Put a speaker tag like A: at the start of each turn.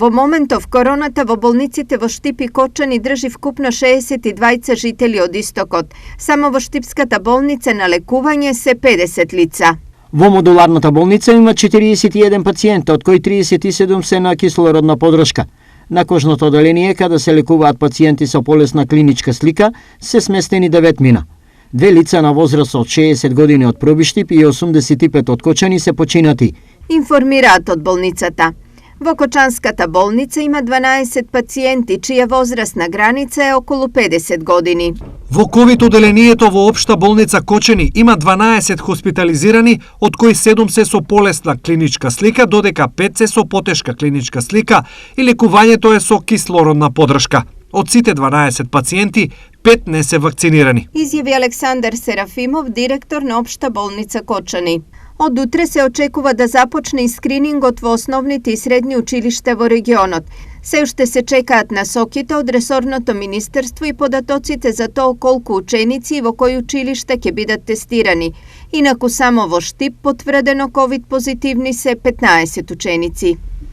A: Во моментов короната во болниците во Штип и Кочани држи вкупно 62 жители од истокот. Само во Штипската болница на лекување се 50 лица.
B: Во модуларната болница има 41 пациенти, од кои 37 се на кислородна подршка. На кожното оделение, каде се лекуваат пациенти со полесна клиничка слика, се сместени 9 мина. 2 лица на возраст од 60 години од Пробиштип и 85 од Кочани се починати.
A: Информираат од болницата. Во Кочанската болница има 12 пациенти, чија возрастна граница е околу 50 години.
C: Во ковид оделението во Општа болница Кочани има 12 хоспитализирани, од кои 7 се со полесна клиничка слика, додека 5 се со потешка клиничка слика и лекувањето е со кислородна подршка. Од сите 12 пациенти, 5 не се вакцинирани.
A: Изјави Александар Серафимов, директор на Општа болница Кочани. Од утре се очекува да започне и скринингот во основните и средни училишта во регионот. Се уште се чекаат насоките од ресорното министерство и податоците за тоа колку ученици и во кои училишта ќе бидат тестирани. Инаку само во Штип потврдено ковид позитивни се 15 ученици.